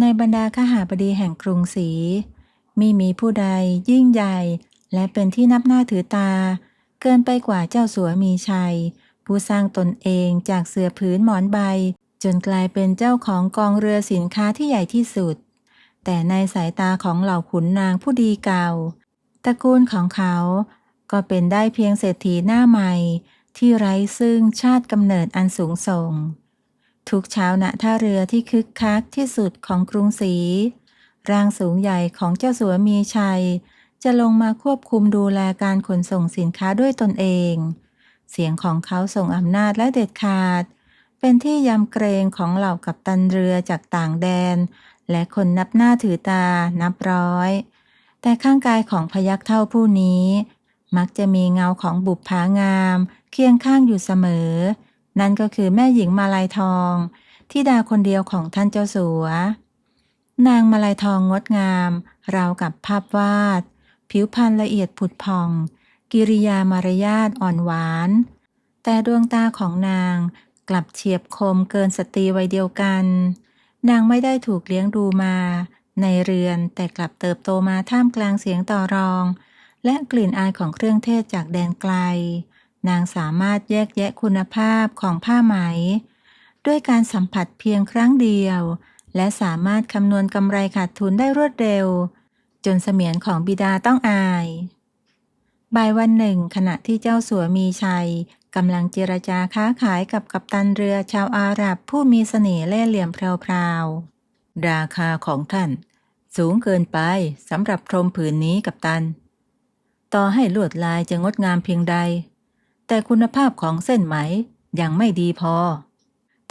ในบรรดาขหบดีแห่งกรุงศรีมิมีผู้ใดยิ่งใหญ่และเป็นที่นับหน้าถือตาเกินไปกว่าเจ้าสัวมีชัยผู้สร้างตนเองจากเสื่อผืนหมอนใบจนกลายเป็นเจ้าของกองเรือสินค้าที่ใหญ่ที่สุดแต่ในสายตาของเหล่าขุนนางผู้ดีเก่าตระกูลของเขาก็เป็นได้เพียงเศรษฐีหน้าใหม่ที่ไร้ซึ่งชาติกำเนิดอันสูงส่งทุกเช้าณท่าเรือที่คึกคักที่สุดของกรุงศรีร่างสูงใหญ่ของเจ้าสัวมีชัยจะลงมาควบคุมดูแลการขนส่งสินค้าด้วยตนเองเสียงของเขาส่งอำนาจและเด็ดขาดเป็นที่ยำเกรงของเหล่ากัปตันเรือจากต่างแดนและคนนับหน้าถือตานับร้อยแต่ข้างกายของพยัคฆ์เฒ่าผู้นี้มักจะมีเงาของบุปผางามเคียงข้างอยู่เสมอนั่นก็คือแม่หญิงมาลัยทองธิดาคนเดียวของท่านเจ้าสัวนางมาลัยทองงดงามราวกับภาพวาดผิวพรรณละเอียดผุดผ่องกิริยามารยาทอ่อนหวานแต่ดวงตาของนางกลับเฉียบคมเกินสตรีวัยเดียวกันนางไม่ได้ถูกเลี้ยงดูมาในเรือนแต่กลับเติบโตมาท่ามกลางเสียงต่อรองและกลิ่นอายของเครื่องเทศจากแดนไกลนางสามารถแยกแยะคุณภาพของผ้าไหมด้วยการสัมผัสเพียงครั้งเดียวและสามารถคำนวณกำไรขาดทุนได้รวดเร็วจนเสมียนของบิดาต้องอายบ่ายวันหนึ่งขณะที่เจ้าสัวมีชัยกำลังเจรจาค้าขายกับกัปตันเรือชาวอาหรับผู้มีเสน่ห์เล่ห์เหลี่ยมแพรวๆราคาของท่านสูงเกินไปสำหรับพรมผืนนี้กัปตันต่อให้ลวดลายจะงดงามเพียงใดแต่คุณภาพของเส้นไหมยังไม่ดีพอ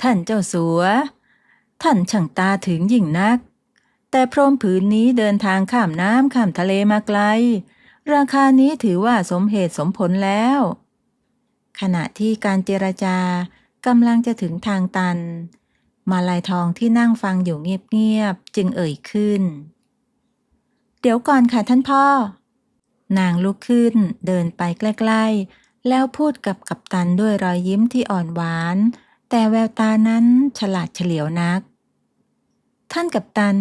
ท่านเจ้าสัวท่านช่างตาถึงยิ่งนักแต่พรมผืนนี้เดินทางข้ามน้ำข้ามทะเลมาไกลราคานี้ถือว่าสมเหตุสมผลแล้วขณะที่การเจรจากำลังจะถึงทางตันมาลัยทองที่นั่งฟังอยู่เงียบๆจึงเอ่ยขึ้นเดี๋ยวก่อนค่ะท่านพ่อนางลุกขึ้นเดินไปใกล้ๆแล้วพูดกับกัปตันด้วยรอยยิ้มที่อ่อนหวานแต่แววตานั้นฉลาดเฉลียวนักท่านกัปตัน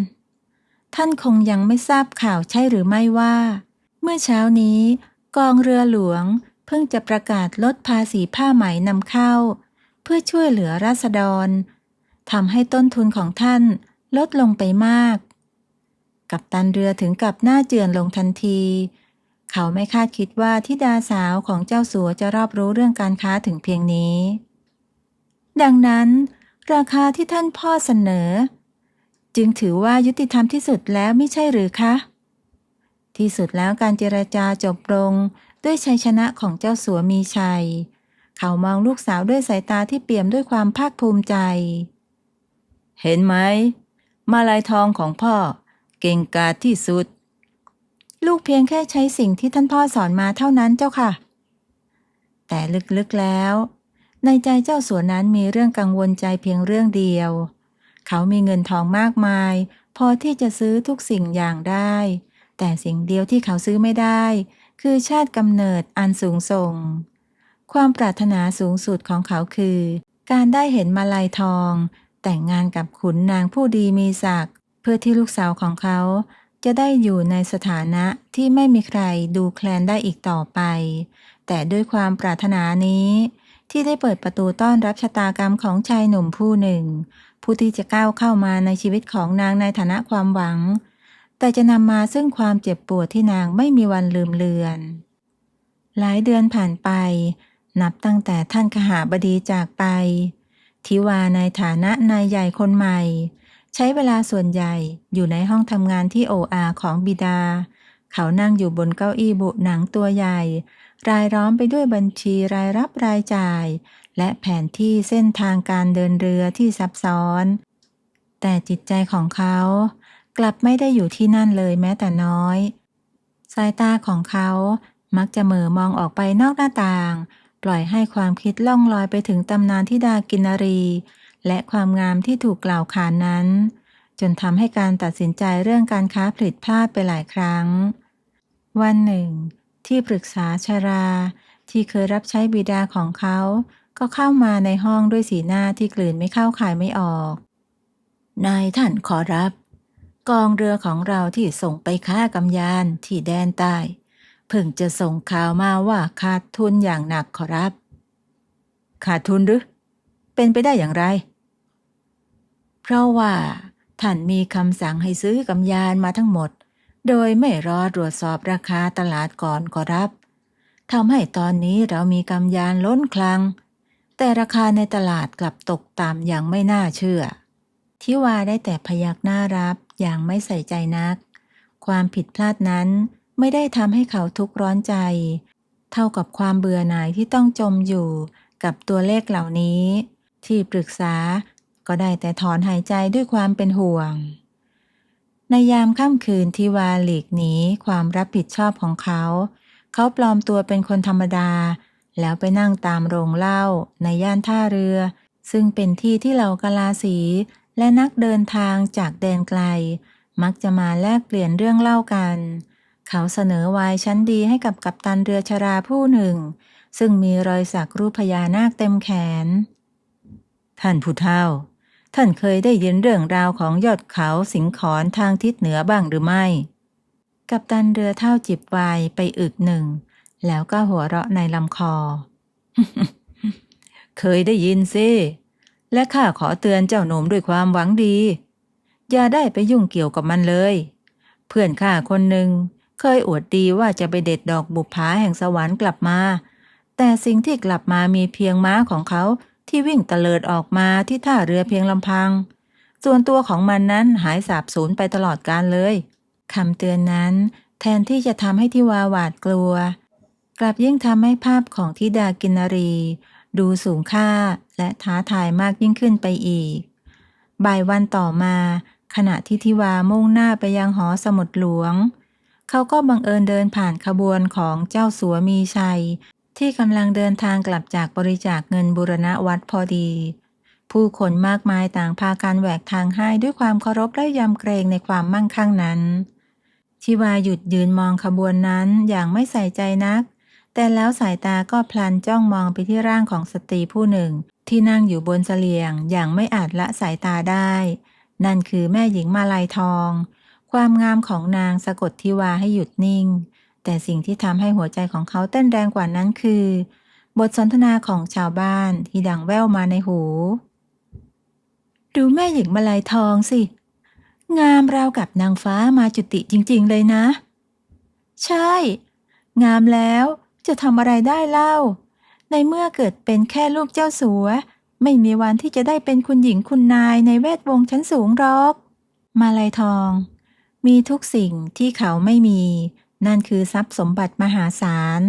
ท่านคงยังไม่ทราบข่าวใช่หรือไม่ว่าเมื่อเช้านี้กองเรือหลวงเพิ่งจะประกาศลดภาษีผ้าไหมนำเข้าเพื่อช่วยเหลือราษฎรทำให้ต้นทุนของท่านลดลงไปมากกัปตันเรือถึงกับหน้าเจือนลงทันทีเขาไม่คาดคิดว่าธิดาสาวของเจ้าสัวจะรอบรู้เรื่องการค้าถึงเพียงนี้ดังนั้นราคาที่ท่านพ่อเสนอจึงถือว่ายุติธรรมที่สุดแล้วไม่ใช่หรือคะที่สุดแล้วการเจรจาจบลงด้วยชัยชนะของเจ้าสัวมีชัยเขามองลูกสาวด้วยสายตาที่เปี่ยมด้วยความภาคภูมิใจเห็นไหมมาลัยทองของพ่อเก่งกาจที่สุดลูกเพียงแค่ใช้สิ่งที่ท่านพ่อสอนมาเท่านั้นเจ้าค่ะแต่ลึกๆแล้วในใจเจ้าสัวนั้นมีเรื่องกังวลใจเพียงเรื่องเดียวเขามีเงินทองมากมายพอที่จะซื้อทุกสิ่งอย่างได้แต่สิ่งเดียวที่เขาซื้อไม่ได้คือชาติกำเนิดอันสูงส่งความปรารถนาสูงสุดของเขาคือการได้เห็นมาลัยทองแต่งงานกับขุนนางผู้ดีมีศักดิ์เพื่อที่ลูกสาวของเขาจะได้อยู่ในสถานะที่ไม่มีใครดูแคลนได้อีกต่อไปแต่ด้วยความปรารถนานี้ที่ได้เปิดประตูต้อนรับชะตากรรมของชายหนุ่มผู้หนึ่งผู้ที่จะก้าวเข้ามาในชีวิตของนางในฐานะความหวังแต่จะนำมาซึ่งความเจ็บปวดที่นางไม่มีวันลืมเลือนหลายเดือนผ่านไปนับตั้งแต่ท่านขหบดีจากไปทิวาในฐานะนายใหญ่คนใหม่ใช้เวลาส่วนใหญ่อยู่ในห้องทำงานที่โออาของบิดาเขานั่งอยู่บนเก้าอี้บุหนังตัวใหญ่รายล้อมไปด้วยบัญชีรายรับรายจ่ายและแผนที่เส้นทางการเดินเรือที่ซับซ้อนแต่จิตใจของเขากลับไม่ได้อยู่ที่นั่นเลยแม้แต่น้อยสายตาของเขามักจะเหม่อมองออกไปนอกหน้าต่างปล่อยให้ความคิดล่องลอยไปถึงตำนานธิดากินนรีและความงามที่ถูกกล่าวขานนั้นจนทำให้การตัดสินใจเรื่องการค้าผิดพลาดไปหลายครั้งวันหนึ่งที่ปรึกษาชราที่เคยรับใช้บิดาของเขาก็เข้ามาในห้องด้วยสีหน้าที่กลืนไม่เข้าคายไม่ออกนายท่านขอรับ กองเรือของเราที่ส่งไปฆ่ากำยานที่แดนใต้เพิ่งจะส่งข่าวมาว่าขาดทุนอย่างหนักขอรับขาดทุนหรือเป็นไปได้อย่างไรเพราะว่าท่านมีคำสั่งให้ซื้อกำยานมาทั้งหมดโดยไม่รอตรวจสอบราคาตลาดก่อนขอรับทำให้ตอนนี้เรามีกำยานล้นคลังแต่ราคาในตลาดกลับตกต่ำอย่างไม่น่าเชื่อทิวาได้แต่พยักหน้ารับอย่างไม่ใส่ใจนักความผิดพลาดนั้นไม่ได้ทำให้เขาทุกข์ร้อนใจเท่ากับความเบื่อหน่ายที่ต้องจมอยู่กับตัวเลขเหล่านี้ที่ปรึกษาก็ได้แต่ถอนหายใจด้วยความเป็นห่วงในยามค่ำคืนทิวาหลีกหนีความรับผิดชอบของเขาปลอมตัวเป็นคนธรรมดาแล้วไปนั่งตามโรงเหล้าในย่านท่าเรือซึ่งเป็นที่ที่เหล่ากะลาสีและนักเดินทางจากแดนไกลมักจะมาแลกเปลี่ยนเรื่องเล่ากันเขาเสนอไวน์ชั้นดีให้กับกัปตันเรือชราผู้หนึ่งซึ่งมีรอยสักรูปพญานาคเต็มแขนท่านผู้เฒ่าท่านเคยได้ยินเรื่องราวของยอดเขาสิงขรทางทิศเหนือบ้างหรือไม่กัปตันเรือเฒ่าจิบไวน์ไปอึกหนึ่งแล้วก็หัวเราะในลำคอ เคยได้ยินสิและข้าขอเตือนเจ้าหนุ่มด้วยความหวังดีอย่าได้ไปยุ่งเกี่ยวกับมันเลยเพื่อนข้าคนหนึ่งเคยอวดดีว่าจะไปเด็ดดอกบุปผาแห่งสวรรค์กลับมาแต่สิ่งที่กลับมามีเพียงม้าของเขาที่วิ่งเตลิดออกมาที่ท่าเรือเพียงลำพังส่วนตัวของมันนั้นหายสาบสูญไปตลอดกาลเลยคำเตือนนั้นแทนที่จะทำให้ทิวาหวาดกลัวกลับยิ่งทำให้ภาพของธิดากินนรีดูสูงค่าและท้าทายมากยิ่งขึ้นไปอีกบ่ายวันต่อมาขณะที่ทิวามุ่งหน้าไปยังหอสมุดหลวงเขาก็บังเอิญเดินผ่านขบวนของเจ้าสัวมีชัยที่กำลังเดินทางกลับจากบริจาคเงินบูรณะวัดพอดีผู้คนมากมายต่างพากันแหวกทางให้ด้วยความเคารพและยำเกรงในความมั่งคั่งนั้นทิวาหยุดยืนมองขบวนนั้นอย่างไม่ใส่ใจนักแต่แล้วสายตาก็พลันจ้องมองไปที่ร่างของสตรีผู้หนึ่งที่นั่งอยู่บนเสลียงอย่างไม่อาจละสายตาได้นั่นคือแม่หญิงมาลัยทองความงามของนางสะกดทิวาให้หยุดนิ่งแต่สิ่งที่ทำให้หัวใจของเขาเต้นแรงกว่านั้นคือบทสนทนาของชาวบ้านที่ดังแว่วมาในหูดูแม่หญิงมาลัยทองสิงามราวกับนางฟ้ามาจุติจริงๆเลยนะใช่งามแล้วจะทำอะไรได้เล่าในเมื่อเกิดเป็นแค่ลูกเจ้าสัวไม่มีวันที่จะได้เป็นคุณหญิงคุณนายในแวดวงชั้นสูงหรอกมาลัยทองมีทุกสิ่งที่เขาไม่มีนั่นคือทรัพย์สมบัติมหาศาล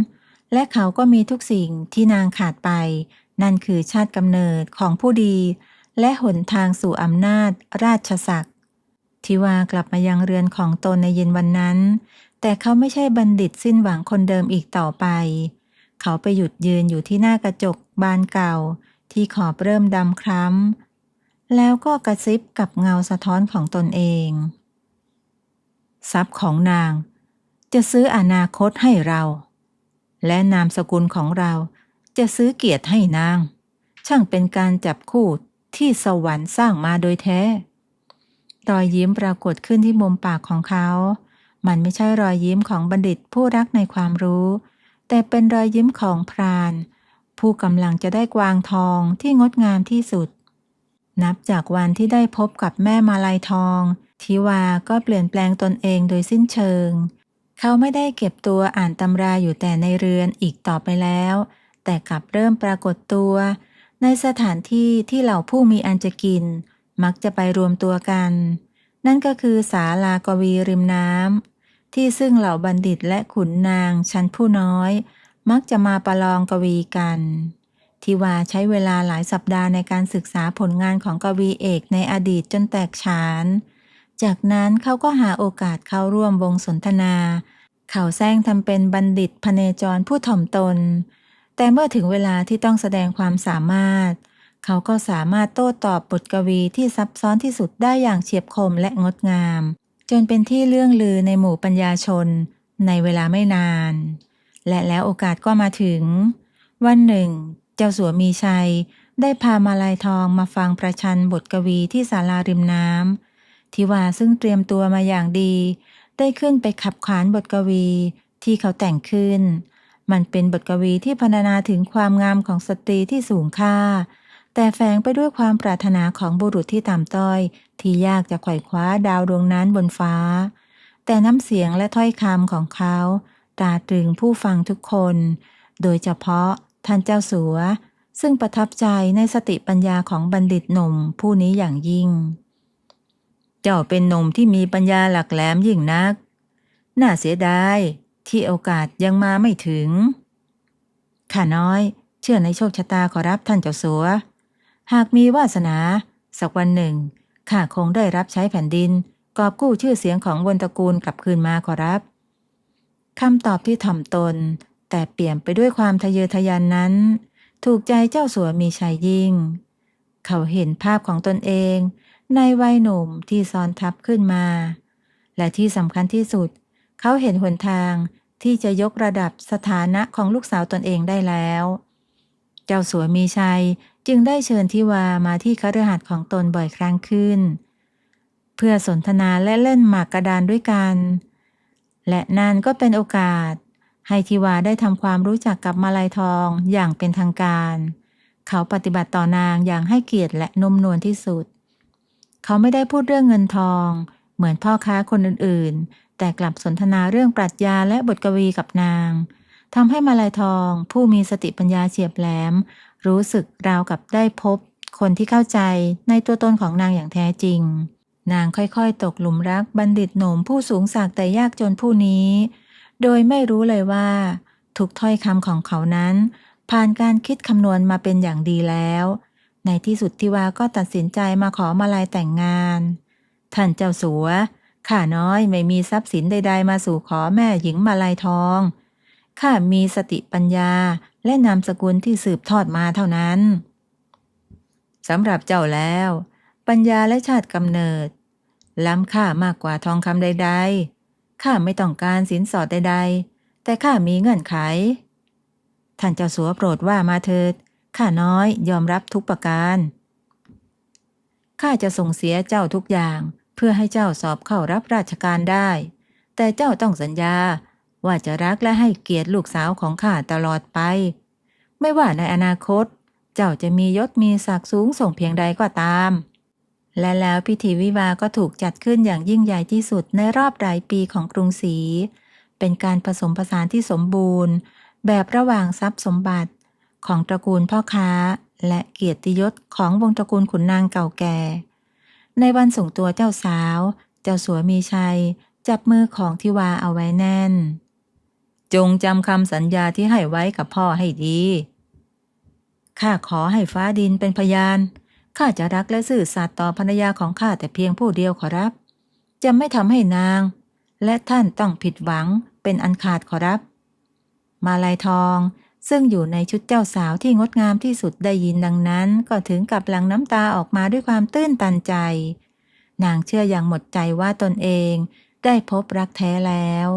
และเขาก็มีทุกสิ่งที่นางขาดไปนั่นคือชาติกำเนิดของผู้ดีและหนทางสู่อำนาจราชศักดิ์ทิวากลับมายังเรือนของตนในเย็นวันนั้นแต่เขาไม่ใช่บัณฑิตสิ้นหวังคนเดิมอีกต่อไปเขาไปหยุดยืนอยู่ที่หน้ากระจกบานเก่าที่ขอบเริ่มดำคล้ำแล้วก็กระซิบกับเงาสะท้อนของตนเองทรัพย์ของนางจะซื้ออนาคตให้เราและนามสกุลของเราจะซื้อเกียรติให้นางช่างเป็นการจับคู่ที่สวรรค์สร้างมาโดยแท้รอยยิ้มปรากฏขึ้นที่มุมปากของเขามันไม่ใช่รอยยิ้มของบัณฑิตผู้รักในความรู้แต่เป็นรอยยิ้มของพรานผู้กำลังจะได้กวางทองที่งดงามที่สุดนับจากวันที่ได้พบกับแม่มาลัยทองทิวาก็เปลี่ยนแปลงตนเองโดยสิ้นเชิงเขาไม่ได้เก็บตัวอ่านตำราอยู่แต่ในเรือนอีกต่อไปแล้วแต่กลับเริ่มปรากฏตัวในสถานที่ที่เหล่าผู้มีอันจะกินมักจะไปรวมตัวกันนั่นก็คือศาลากวีริมน้ำที่ซึ่งเหล่าบัณฑิตและขุนนางชั้นผู้น้อยมักจะมาประลองกวีกันทิวาใช้เวลาหลายสัปดาห์ในการศึกษาผลงานของกวีเอกในอดีตจนแตกฉานจากนั้นเขาก็หาโอกาสเข้าร่วมวงสนทนาเขาแซงทำเป็นบัณฑิตพเนจรผู้ถ่อมตนแต่เมื่อถึงเวลาที่ต้องแสดงความสามารถเขาก็สามารถโต้ตอบบทกวีที่ซับซ้อนที่สุดได้อย่างเฉียบคมและงดงามจนเป็นที่เลื่องลือในหมู่ปัญญาชนในเวลาไม่นานและแล้วโอกาสก็มาถึงวันหนึ่งเจ้าสัวมีชัยได้พามาลัยทองมาฟังประชันบทกวีที่ศาลาริมน้ ทิวาซึ่งเตรียมตัวมาอย่างดีได้ขึ้นไปขับขานบทกวีที่เขาแต่งขึ้นมันเป็นบทกวีที่พรรณนาถึงความงามของสตรีที่สูงค่าแต่แฝงไปด้วยความปรารถนาของบุรุษที่ต่ำต้อยที่ยากจะไขว่คว้าดาวดวงนั้นบนฟ้าแต่น้ำเสียงและถ้อยคำของเขาตราตรึงผู้ฟังทุกคนโดยเฉพาะท่านเจ้าสัวซึ่งประทับใจในสติปัญญาของบัณฑิตหนุ่มผู้นี้อย่างยิ่งเจ้าเป็นหนุ่มที่มีปัญญาหลักแหลมยิ่งนักน่าเสียดายที่โอกาสยังมาไม่ถึงข้าน้อยเชื่อในโชคชะตาขอรับท่านเจ้าสัวหากมีวาสนาสักวันหนึ่งข้าคงได้รับใช้แผ่นดินกอบกู้ชื่อเสียงของวงศ์ตระกูลกลับคืนมาขอรับคำตอบที่ถ่อมตนแต่เปี่ยมไปด้วยความทะเยอทะยานนั้นถูกใจเจ้าสัวมีชัยยิ่งเขาเห็นภาพของตนเองในวัยหนุ่มที่ซ้อนทับขึ้นมาและที่สำคัญที่สุดเขาเห็นหนทางที่จะยกระดับสถานะของลูกสาวตนเองได้แล้วเจ้าสัวมีชัยจึงได้เชิญทิวามาที่คฤหาสน์ของตนบ่อยครั้งขึ้นเพื่อสนทนาและเล่นหมากกระดานด้วยกันและนั่นก็เป็นโอกาสให้ทิวาได้ทำความรู้จักกับมาลัยทองอย่างเป็นทางการเขาปฏิบัติต่อนางอย่างให้เกียรติและนุ่มนวลที่สุดเขาไม่ได้พูดเรื่องเงินทองเหมือนพ่อค้าคนอื่นๆแต่กลับสนทนาเรื่องปรัชญาและบทกวีกับนางทำให้มาลัยทองผู้มีสติปัญญาเฉียบแหลมรู้สึกราวกับได้พบคนที่เข้าใจในตัวตนของนางอย่างแท้จริงนางค่อยๆตกหลุมรักบัณฑิตหนุ่มผู้สูงศักดิ์แต่ยากจนผู้นี้โดยไม่รู้เลยว่าทุกถ้อยคำของเขานั้นผ่านการคิดคำนวณมาเป็นอย่างดีแล้วในที่สุดทิวาก็ตัดสินใจมาขอมาลัยแต่งงานท่านเจ้าสัวข้าน้อยไม่มีทรัพย์สินใดๆมาสู่ขอแม่หญิงมาลัยทองข้ามีสติปัญญาและนามสกุลที่สืบทอดมาเท่านั้นสำหรับเจ้าแล้วปัญญาและชาติกำเนิดล้ำค่ามากกว่าทองคำใดๆข้าไม่ต้องการสินสอดใดๆแต่ข้ามีเงื่อนไขท่านเจ้าสัวโปรดว่ามาเถิดข้าน้อยยอมรับทุกประการข้าจะส่งเสียเจ้าทุกอย่างเพื่อให้เจ้าสอบเข้ารับราชการได้แต่เจ้าต้องสัญญาว่าจะรักและให้เกียรติลูกสาวของข้าตลอดไปไม่ว่าในอนาคตเจ้าจะมียศมีศักดิ์สูงส่งเพียงใดก็ตามและแล้วพิธีวิวาห์ก็ถูกจัดขึ้นอย่างยิ่งใหญ่ที่สุดในรอบหลายปีของกรุงศรีเป็นการผสมผสานที่สมบูรณ์แบบระหว่างทรัพย์สมบัติของตระกูลพ่อค้าและเกียรติยศของวงตระกูลขุนนางเก่าแก่ในวันส่งตัวเจ้าสาวเจ้าสัวมีชัยจับมือของทิวาเอาไว้แน่นจงจำคำสัญญาที่ให้ไว้กับพ่อให้ดีข้าขอให้ฟ้าดินเป็นพยานข้าจะรักและซื่อสัตย์ต่อภรรยาของข้าแต่เพียงผู้เดียวขอรับจะไม่ทำให้นางและท่านต้องผิดหวังเป็นอันขาดขอรับมาลัยทองซึ่งอยู่ในชุดเจ้าสาวที่งดงามที่สุดได้ยินดังนั้นก็ถึงกับหลั่งน้ำตาออกมาด้วยความตื้นตันใจนางเชื่ออย่างหมดใจว่าตนเองได้พบรักแท้แล้ว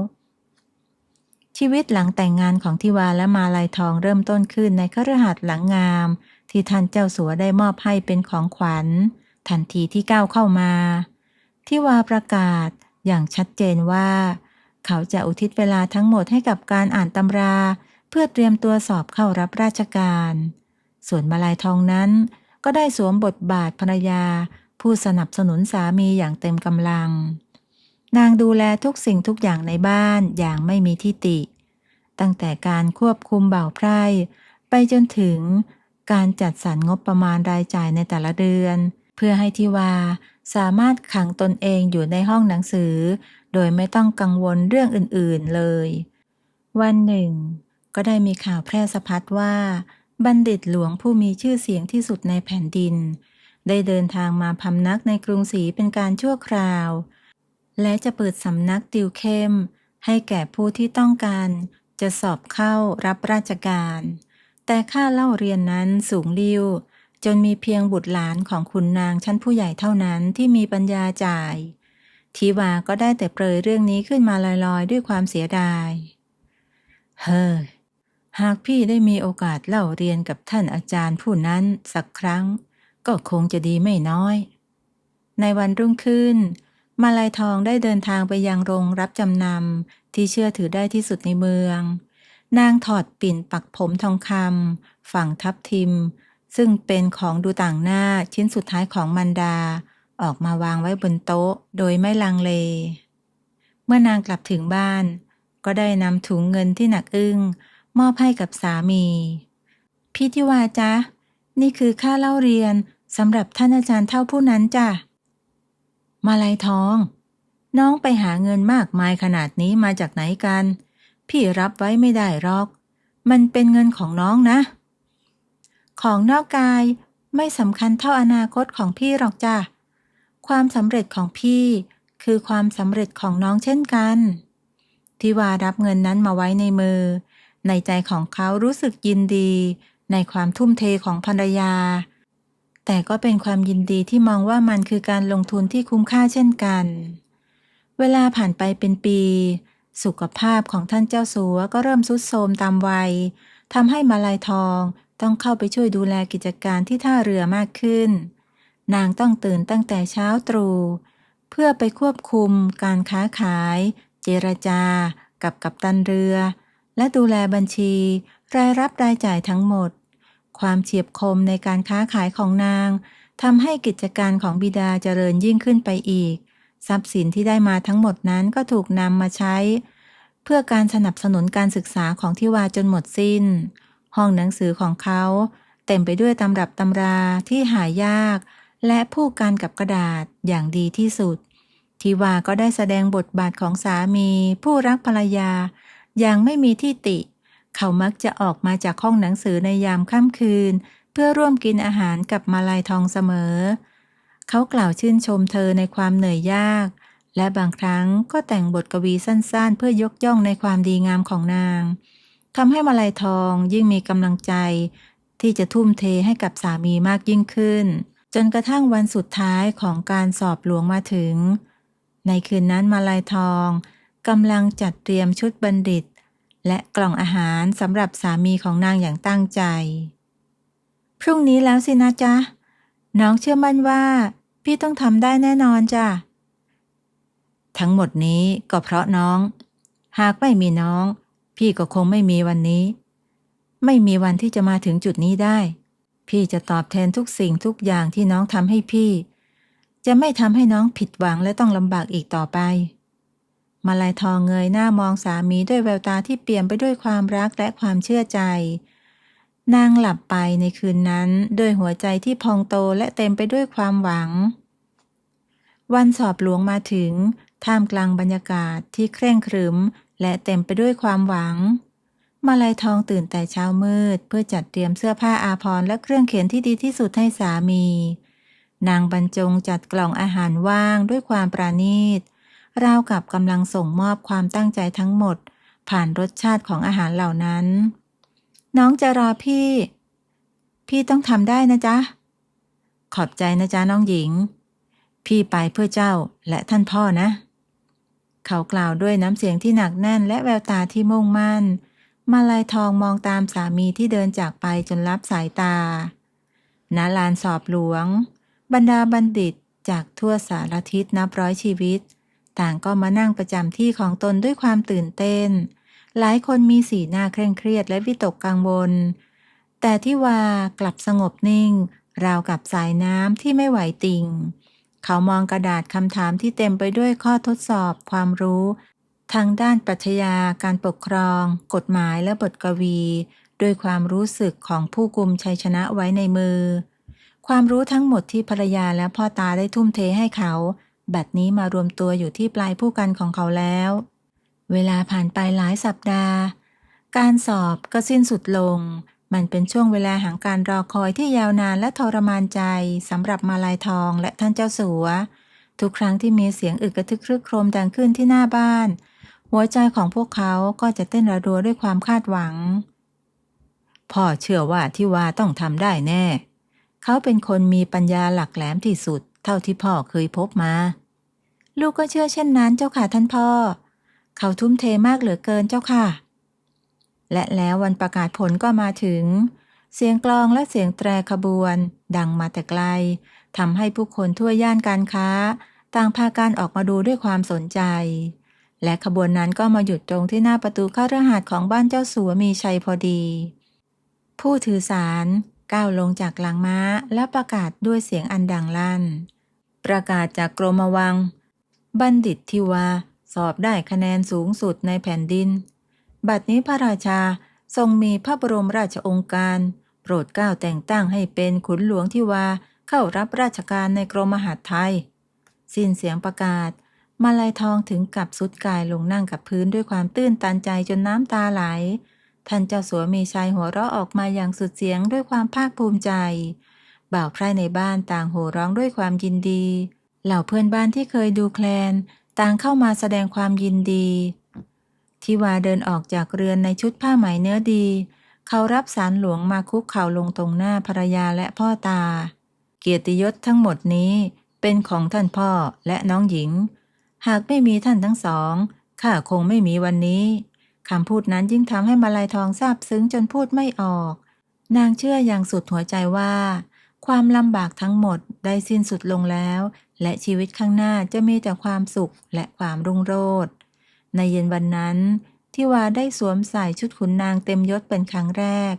ชีวิตหลังแต่งงานของทิวาและมาลัยทองเริ่มต้นขึ้นในคฤหาสน์หลังงามที่ท่านเจ้าสัวได้มอบให้เป็นของขวัญทันทีที่ก้าวเข้ามาทิวาประกาศอย่างชัดเจนว่าเขาจะอุทิศเวลาทั้งหมดให้กับการอ่านตำราเพื่อเตรียมตัวสอบเข้ารับราชการส่วนมาลัยทองนั้นก็ได้สวมบทบาทภรรยาผู้สนับสนุนสามีอย่างเต็มกำลังนางดูแลทุกสิ่งทุกอย่างในบ้านอย่างไม่มีที่ติตั้งแต่การควบคุมบ่าวไพร่ไปจนถึงการจัดสรรงบประมาณรายจ่ายในแต่ละเดือนเพื่อให้ทิวาสามารถขังตนเองอยู่ในห้องหนังสือโดยไม่ต้องกังวลเรื่องอื่นๆเลยวันหนึ่งก็ได้มีข่าวแพร่สะพัดว่าบัณฑิตหลวงผู้มีชื่อเสียงที่สุดในแผ่นดินได้เดินทางมาพำนักในกรุงศรีเป็นการชั่วคราวและจะเปิดสำนักติวเข้มให้แก่ผู้ที่ต้องการจะสอบเข้ารับราชการแต่ค่าเล่าเรียนนั้นสูงลิ่วจนมีเพียงบุตรหลานของขุนนางชั้นผู้ใหญ่เท่านั้นที่มีปัญญาจ่ายทิวาก็ได้แต่เปรยเรื่องนี้ขึ้นมาลอยๆด้วยความเสียดายหากพี่ได้มีโอกาสเล่าเรียนกับท่านอาจารย์ผู้นั้นสักครั้งก็คงจะดีไม่น้อย ในวันรุ่งขึ้นมาลัยทองได้เดินทางไปยังโรงรับจำนำที่เชื่อถือได้ที่สุดในเมืองนางถอดปิ่นปักผมทองคำฝั่งทับทิมซึ่งเป็นของดูต่างหน้าชิ้นสุดท้ายของมันดาออกมาวางไว้บนโต๊ะโดยไม่ลังเลเมื่อนางกลับถึงบ้านก็ได้นำถุงเงินที่หนักอึ้งมอบให้กับสามีพี่ทิวาจ๊ะนี่คือค่าเล่าเรียนสำหรับท่านอาจารย์เฒ่าผู้นั้นจ้ะมาลัยทองน้องไปหาเงินมากมายขนาดนี้มาจากไหนกันพี่รับไว้ไม่ได้หรอกมันเป็นเงินของน้องนะของนอกกายไม่สำคัญเท่าอนาคตของพี่หรอกจ้ะความสำเร็จของพี่คือความสำเร็จของน้องเช่นกันทิวารับเงินนั้นมาไว้ในมือในใจของเขารู้สึกยินดีในความทุ่มเทของภรรยาแต่ก็เป็นความยินดีที่มองว่ามันคือการลงทุนที่คุ้มค่าเช่นกันเวลาผ่านไปเป็นปีสุขภาพของท่านเจ้าสัวก็เริ่มทรุดโทรมตามวัยทำให้มาลัยทองต้องเข้าไปช่วยดูแลกิจการที่ท่าเรือมากขึ้นนางต้องตื่นตั้งแต่เช้าตรู่เพื่อไปควบคุมการค้าขายเจรจากับกัปตันเรือและดูแลบัญชีรายรับรายจ่ายทั้งหมดความเฉียบคมในการค้าขายของนางทำให้กิจการของบิดาเจริญยิ่งขึ้นไปอีกทรัพย์สินที่ได้มาทั้งหมดนั้นก็ถูกนำมาใช้เพื่อการสนับสนุนการศึกษาของทิวาจนหมดสิ้นห้องหนังสือของเขาเต็มไปด้วยตำรับตำราที่หายากและผูกกันกับกระดาษอย่างดีที่สุดทิวาก็ได้แสดงบทบาทของสามีผู้รักภรรยาอย่างไม่มีที่ติเขามักจะออกมาจากห้องหนังสือในยามค่ำคืนเพื่อร่วมกินอาหารกับมาลัยทองเสมอเขากล่าวชื่นชมเธอในความเหนื่อยยากและบางครั้งก็แต่งบทกวีสั้นๆเพื่อยกย่องในความดีงามของนางทำให้มาลัยทองยิ่งมีกำลังใจที่จะทุ่มเทให้กับสามีมากยิ่งขึ้นจนกระทั่งวันสุดท้ายของการสอบหลวงมาถึงในคืนนั้นมาลัยทองกำลังจัดเตรียมชุดบัณฑิตและกล่องอาหารสำหรับสามีของนางอย่างตั้งใจพรุ่งนี้แล้วสินะจ๊ะน้องเชื่อมั่นว่าพี่ต้องทำได้แน่นอนจ้ะทั้งหมดนี้ก็เพราะน้องหากไม่มีน้องพี่ก็คงไม่มีวันนี้ไม่มีวันที่จะมาถึงจุดนี้ได้พี่จะตอบแทนทุกสิ่งทุกอย่างที่น้องทำให้พี่จะไม่ทำให้น้องผิดหวังและต้องลำบากอีกต่อไปมาลัยทองเงยหน้ามองสามีด้วยแววตาที่เปี่ยมไปด้วยความรักและความเชื่อใจนางหลับไปในคืนนั้นด้วยหัวใจที่พองโตและเต็มไปด้วยความหวังวันสอบหลวงมาถึงท่ามกลางบรรยากาศที่เคร่งครึมและเต็มไปด้วยความหวังมาลัยทองตื่นแต่เช้ามืดเพื่อจัดเตรียมเสื้อผ้าอาภรณ์และเครื่องเขียนที่ดีที่สุดให้สามีนางบรรจงจัดกล่องอาหารว่างด้วยความปราณีตราวกับกำลังส่งมอบความตั้งใจทั้งหมดผ่านรสชาติของอาหารเหล่านั้นน้องจะรอพี่ต้องทำได้นะจ๊ะขอบใจนะจ๊ะน้องหญิงพี่ไปเพื่อเจ้าและท่านพ่อนะเขากล่าวด้วยน้ำเสียงที่หนักแน่นและแววตาที่มุ่งมั่นมาลัยทองมองตามสามีที่เดินจากไปจนลับสายตาณลานสอบหลวงบรรดาบัณฑิตจากทั่วสารทิศนับร้อยชีวิตต่างก็มานั่งประจำที่ของตนด้วยความตื่นเต้นหลายคนมีสีหน้าเคร่งเครียดและวิตกกังวลแต่ทิวากลับสงบนิ่งราวกับสายน้ำที่ไม่ไหวติ่งเขามองกระดาษคำถามที่เต็มไปด้วยข้อทดสอบความรู้ทางด้านปรัชญาการปกครองกฎหมายและบทกวีด้วยความรู้สึกของผู้กุมชัยชนะไว้ในมือความรู้ทั้งหมดที่ภรรยาและพ่อตาได้ทุ่มเทให้เขาบัดนี้มารวมตัวอยู่ที่ปลายผู้กันของเขาแล้วเวลาผ่านไปหลายสัปดาห์การสอบก็สิ้นสุดลงมันเป็นช่วงเวลาแห่งการรอคอยที่ยาวนานและทรมานใจสำหรับมาลัยทองและท่านเจ้าสัวทุกครั้งที่มีเสียงอึกกระทึกครึกโครมดังขึ้นที่หน้าบ้านหัวใจของพวกเขาก็จะเต้นระรัวด้วยความคาดหวังพ่อเชื่อว่าทิวาต้องทำได้แน่เขาเป็นคนมีปัญญาหลักแหลมที่สุดเท่าที่พ่อเคยพบมาลูกก็เชื่อเช่นนั้นเจ้าค่ะท่านพ่อเขาทุ่มเทมากเหลือเกินเจ้าค่ะและแล้ววันประกาศผลก็มาถึงเสียงกลองและเสียงแตรขบวนดังมาแต่ไกล ทำให้ผู้คนทั่วย่านการค้าต่างพากันออกมาดูด้วยความสนใจและขบวนนั้นก็มาหยุดตรงที่หน้าประตูคฤหาสน์ของบ้านเจ้าสัวมีชัยพอดีผู้ถือสารก้าวลงจากหลังม้าและประกาศด้วยเสียงอันดังลั่นประกาศจากกรมวังบัณฑิตทิวาสอบได้คะแนนสูงสุดในแผ่นดินบัดนี้พระราชาทรงมีพระบรมราชโองการโปรดเกล้าแต่งตั้งให้เป็นขุนหลวงทิวาเข้ารับราชการในกรมมหาดไทยสิ้นเสียงประกาศมาลัยทองถึงกับสุดกายลงนั่งกับพื้นด้วยความตื้นตันใจจนน้ำตาไหลท่านเจ้าสัวมีชัยหัวเราะออกมาอย่างสุดเสียงด้วยความภาคภูมิใจบ่าวไพร่ในบ้านต่างโห่ร้องด้วยความยินดีเหล่าเพื่อนบ้านที่เคยดูแคลนต่างเข้ามาแสดงความยินดีทิวาเดินออกจากเรือนในชุดผ้าไหมเนื้อดีเขารับสารหลวงมาคุกเข่าลงตรงหน้าภรรยาและพ่อตาเกียรติยศทั้งหมดนี้เป็นของท่านพ่อและน้องหญิงหากไม่มีท่านทั้งสองข้าคงไม่มีวันนี้คำพูดนั้นยิ่งทำให้มาลัยทองซาบซึ้งจนพูดไม่ออกนางเชื่ออย่างสุดหัวใจว่าความลำบากทั้งหมดได้สิ้นสุดลงแล้วและชีวิตข้างหน้าจะมีแต่ความสุขและความรุ่งโรจน์ในเย็นวันนั้นทิวาได้สวมใส่ชุดขุนนางเต็มยศเป็นครั้งแรก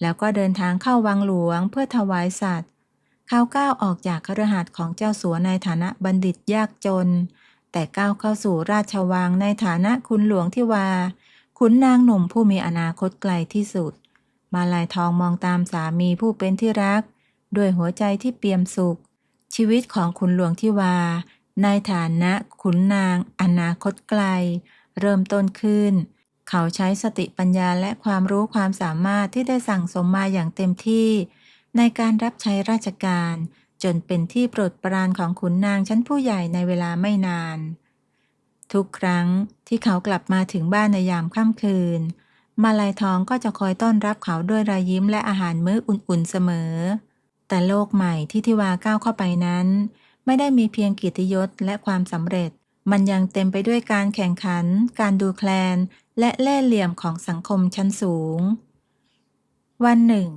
แล้วก็เดินทางเข้าวังหลวงเพื่อถวายสัตย์เขาก้าวออกจากคฤหาสน์ของเจ้าสัวในฐานะบัณฑิตยากจนแต่ก้าวเข้าสู่ราชวังในฐานะขุนหลวงทิวาขุนนางหนุ่มผู้มีอนาคตไกลที่สุดมาลัยทองมองตามสามีผู้เป็นที่รักด้วยหัวใจที่เปี่ยมสุขชีวิตของขุนหลวงทิวาในฐานะขุนนางอนาคตไกลเริ่มต้นขึ้นเขาใช้สติปัญญาและความรู้ความสามารถที่ได้สั่งสมมาอย่างเต็มที่ในการรับใช้ราชการจนเป็นที่โปรดปรานของขุนนางชั้นผู้ใหญ่ในเวลาไม่นานทุกครั้งที่เขากลับมาถึงบ้านในยามค่ำคืนมาลัยทองก็จะคอยต้อนรับเขาด้วยรอยยิ้มและอาหารมื้ออุ่นๆเสมอแต่โลกใหม่ที่ทิวาก้าวเข้าไปนั้นไม่ได้มีเพียงเกียรติยศและความสำเร็จมันยังเต็มไปด้วยการแข่งขันการดูแคลนและเล่ห์เหลี่ยมของสังคมชั้นสูงวันหนึ่ง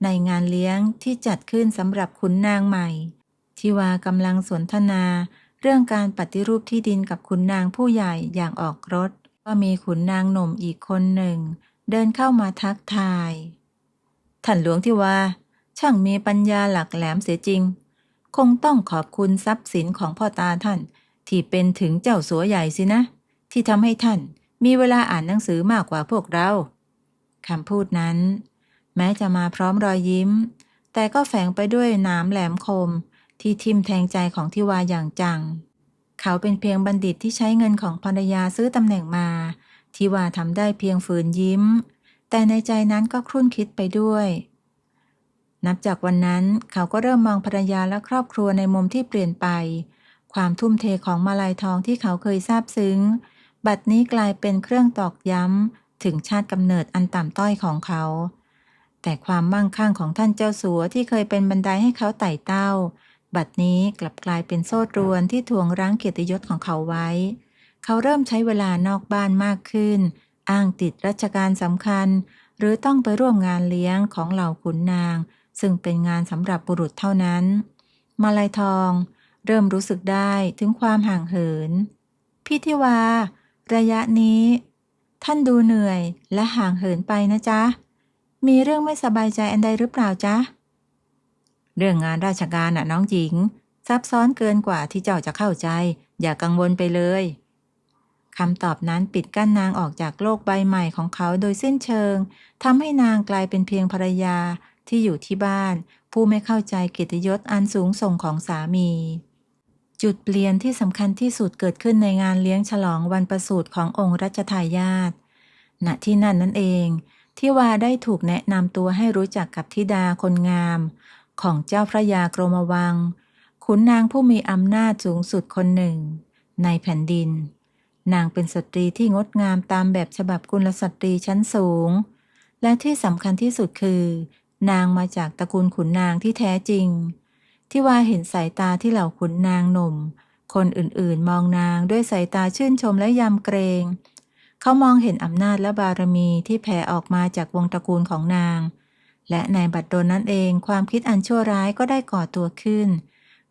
ในงานเลี้ยงที่จัดขึ้นสำหรับขุนนางใหม่ทิวากำลังสนทนาเรื่องการปฏิรูปที่ดินกับขุนนางผู้ใหญ่อย่างออกรถก็มีขุนนางหนุ่มอีกคนหนึ่งเดินเข้ามาทักทายท่านหลวงทิวาช่างมีปัญญาหลักแหลมเสียจริงคงต้องขอบคุณทรัพย์สินของพ่อตาท่านที่เป็นถึงเจ้าสัวใหญ่สินะที่ทำให้ท่านมีเวลาอ่านหนังสือมากกว่าพวกเราคำพูดนั้นแม้จะมาพร้อมรอยยิ้มแต่ก็แฝงไปด้วยหนามแหลมคมที่ทิ่มแทงใจของทิวาอย่างจังเขาเป็นเพียงบัณฑิตที่ใช้เงินของภรรยาซื้อตำแหน่งมาทิวาทำได้เพียงฝืนยิ้มแต่ในใจนั้นก็ครุ่นคิดไปด้วยนับจากวันนั้นเขาก็เริ่มมองภรรยาและครอบครัวในมุมที่เปลี่ยนไปความทุ่มเทของมาลัยทองที่เขาเคยซาบซึ้งบัดนี้กลายเป็นเครื่องตอกย้ำถึงชาติกำเนิดอันต่ำต้อยของเขาแต่ความมั่งคั่งของท่านเจ้าสัวที่เคยเป็นบันไดให้เขาไต่เต้าบัดนี้กลับกลายเป็นโซ่ตรวนที่ทวงรั้งเกียรติยศของเขาไว้เขาเริ่มใช้เวลานอกบ้านมากขึ้นอ้างติดราชการสำคัญหรือต้องไปร่วมงานเลี้ยงของเหล่าขุนนางซึ่งเป็นงานสำหรับบุรุษเท่านั้นมาลัยทองเริ่มรู้สึกได้ถึงความห่างเหินพี่ทิวาระยะนี้ท่านดูเหนื่อยและห่างเหินไปนะจ๊ะมีเรื่องไม่สบายใจอันใดหรือเปล่าจ๊ะเรื่องงานราชการน่ะน้องหญิงซับซ้อนเกินกว่าที่เจ้าจะเข้าใจอย่ากังวลไปเลยคำตอบนั้นปิดกั้นนางออกจากโลกใบใหม่ของเขาโดยสิ้นเชิงทำให้นางกลายเป็นเพียงภรรยาที่อยู่ที่บ้านผู้ไม่เข้าใจเกียรติยศอันสูงส่งของสามีจุดเปลี่ยนที่สำคัญที่สุดเกิดขึ้นในงานเลี้ยงฉลองวันประสูติขององค์รัชทายาทณที่นั่นนั่นเองทิวาได้ถูกแนะนำตัวให้รู้จักกับธิดาคนงามของเจ้าพระยากรมวังขุนนางผู้มีอำนาจสูงสุดคนหนึ่งในแผ่นดินนางเป็นสตรีที่งดงามตามแบบฉบับกุลสตรีชั้นสูงและที่สำคัญที่สุดคือนางมาจากตระกูลขุนนางที่แท้จริงทิวาเห็นสายตาที่เหล่าขุนนางหนุ่มคนอื่นๆมองนางด้วยสายตาชื่นชมและยำเกรงเขามองเห็นอำนาจและบารมีที่แผ่ออกมาจากวงตระกูลของนาง และในบัดดลนั้นเองความคิดอันชั่วร้ายก็ได้ก่อตัวขึ้น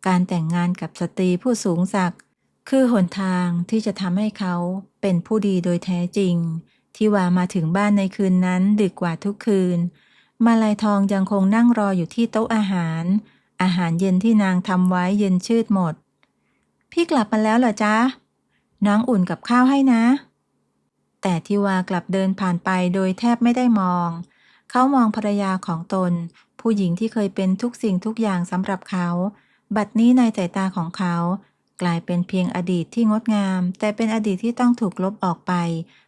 การแต่งงานกับสตรีผู้สูงศักดิ์คือหนทางที่จะทำให้เขาเป็นผู้ดีโดยแท้จริงทิวามาถึงบ้านในคืนนั้นดึกกว่าทุกคืนมาลัยทองยังคงนั่งรออยู่ที่โต๊ะอาหารเย็นที่นางทำไว้เย็นชืดหมดพี่กลับมาแล้วเหรอจ๊ะน้องอุ่นกับข้าวให้นะแต่ทิวากลับเดินผ่านไปโดยแทบไม่ได้มองเขามองภรรยาของตนผู้หญิงที่เคยเป็นทุกสิ่งทุกอย่างสำหรับเขาบัดนี้ในสายตาของเขากลายเป็นเพียงอดีตที่งดงามแต่เป็นอดีตที่ต้องถูกลบออกไป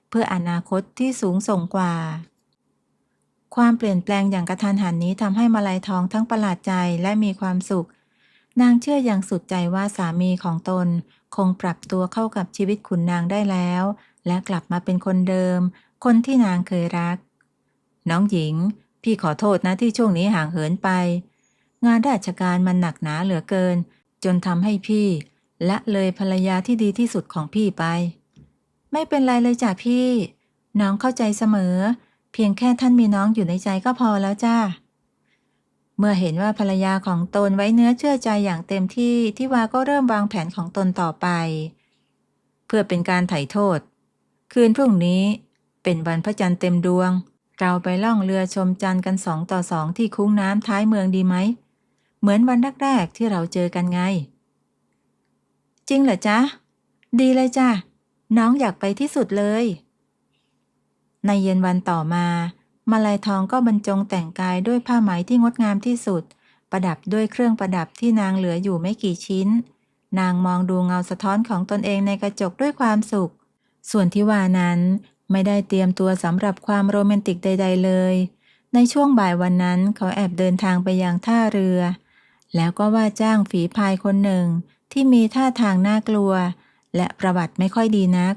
เพื่ออนาคตที่สูงส่งกว่าความเปลี่ยนแปลงอย่างกระทันหันนี้ทำให้มาลัยทองทั้งประหลาดใจและมีความสุขนางเชื่ออย่างสุดใจว่าสามีของตนคงปรับตัวเข้ากับชีวิตขุนนางได้แล้วและกลับมาเป็นคนเดิมคนที่นางเคยรักน้องหญิงพี่ขอโทษนะที่ช่วงนี้ห่างเหินไปงานราชการมันหนักหนาเหลือเกินจนทำให้พี่ละเลยภรรยาที่ดีที่สุดของพี่ไปไม่เป็นไรเลยจ้ะพี่น้องเข้าใจเสมอเพียงแค่ท่านมีน้องอยู่ในใจก็พอแล้วจ้าเมื่อเห็นว่าภรรยาของตนไว้เนื้อเชื่อใจอย่างเต็มที่ทิวาก็เริ่มวางแผนของตนต่อไปเพื่อเป็นการไถ่โทษคืนพรุ่งนี้เป็นวันพระจันทร์เต็มดวงเราไปล่องเรือชมจันทร์กัน2 ต่อ 2ที่คุ้งน้ำท้ายเมืองดีไหมเหมือนวันแรกๆที่เราเจอกันไงจริงเหรอจ๊ะดีเลยจ้ะน้องอยากไปที่สุดเลยในเย็นวันต่อมามาลัยทองก็บรรจงแต่งกายด้วยผ้าไหมที่งดงามที่สุดประดับด้วยเครื่องประดับที่นางเหลืออยู่ไม่กี่ชิ้นนางมองดูเงาสะท้อนของตนเองในกระจกด้วยความสุขส่วนทิวานั้นไม่ได้เตรียมตัวสำหรับความโรแมนติกใดๆเลยในช่วงบ่ายวันนั้นเขาแอบเดินทางไปยังท่าเรือแล้วก็ว่าจ้างฝีพายคนหนึ่งที่มีท่าทางน่ากลัวและประวัติไม่ค่อยดีนัก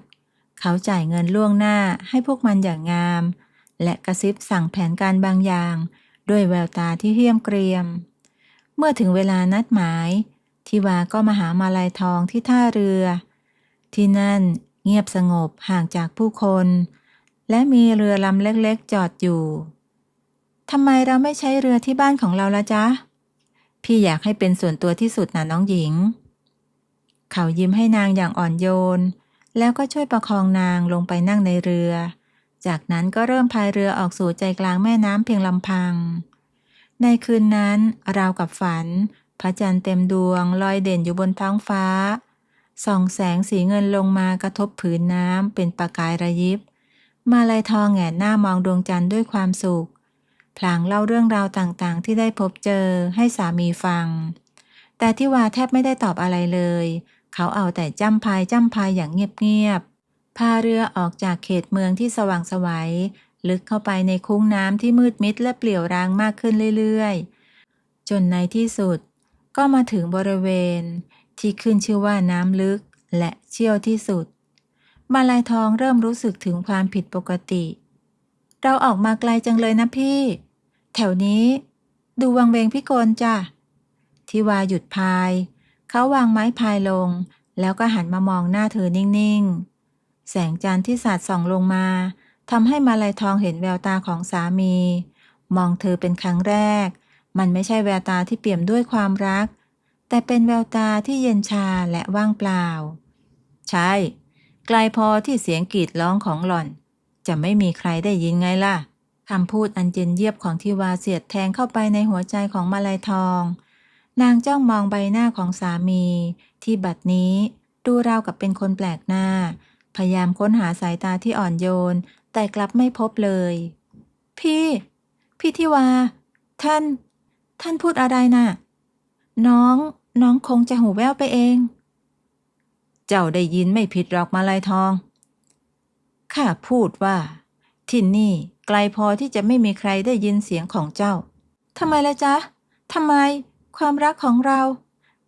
เขาจ่ายเงินล่วงหน้าให้พวกมันอย่างงามและกระซิบสั่งแผนการบางอย่างด้วยแววตาที่เหี้ยมเกรียมเมื่อถึงเวลานัดหมายทิวาก็มาหามาลัยทองที่ท่าเรือที่นั่นเงียบสงบห่างจากผู้คนและมีเรือลำเล็กๆจอดอยู่ทำไมเราไม่ใช้เรือที่บ้านของเราละจ๊ะพี่อยากให้เป็นส่วนตัวที่สุดนะน้องหญิงเขายิ้มให้นางอย่างอ่อนโยนแล้วก็ช่วยประคองนางลงไปนั่งในเรือจากนั้นก็เริ่มพายเรือออกสู่ใจกลางแม่น้ำเพียงลำพังในคืนนั้นราวกับฝันพระจันทร์เต็มดวงลอยเด่นอยู่บนท้องฟ้าส่องแสงสีเงินลงมากระทบผืนน้ำเป็นประกายระยิบมาลัยทองแหงนหน้ามองดวงจันทร์ด้วยความสุขพลางเล่าเรื่องราวต่างๆที่ได้พบเจอให้สามีฟังแต่ทิวาแทบไม่ได้ตอบอะไรเลยเขาเอาแต่จ้ำพายอย่างเงียบๆพาเรือออกจากเขตเมืองที่สว่างไสวลึกเข้าไปในคุ้งน้ำที่มืดมิดและเปลี่ยวร้างมากขึ้นเรื่อยๆจนในที่สุดก็มาถึงบริเวณที่ขึ้นชื่อว่าน้ำลึกและเชี่ยวที่สุดมาลัยทองเริ่มรู้สึกถึงความผิดปกติเราออกมาไกลจังเลยนะพี่แถวนี้ดูวังเวงพิกลจ้ะทิวาหยุดพายเขาวางไม้พายลงแล้วก็หันมามองหน้าเธอนิ่งๆแสงจันทร์ที่สาดส่องลงมาทำให้มาลัยทองเห็นแววตาของสามีมองเธอเป็นครั้งแรกมันไม่ใช่แววตาที่เปี่ยมด้วยความรักแต่เป็นแววตาที่เย็นชาและว่างเปล่าใช่ไกลพอที่เสียงกรีดร้องของหล่อนจะไม่มีใครได้ยินไงล่ะคำพูดอันเย็นเยียบของทิวาเสียดแทงเข้าไปในหัวใจของมาลัยทองนางจ้องมองใบหน้าของสามีที่บัดนี้ดูราวกับเป็นคนแปลกหน้าพยายามค้นหาสายตาที่อ่อนโยนแต่กลับไม่พบเลยพี่ทิวาท่านพูดอะไรน่ะน้องคงจะหูแว่วไปเองเจ้าได้ยินไม่ผิดหรอกมาลัยทองข้าพูดว่าที่นี่ไกลพอที่จะไม่มีใครได้ยินเสียงของเจ้าทำไมล่ะจ๊ะทำไมความรักของเรา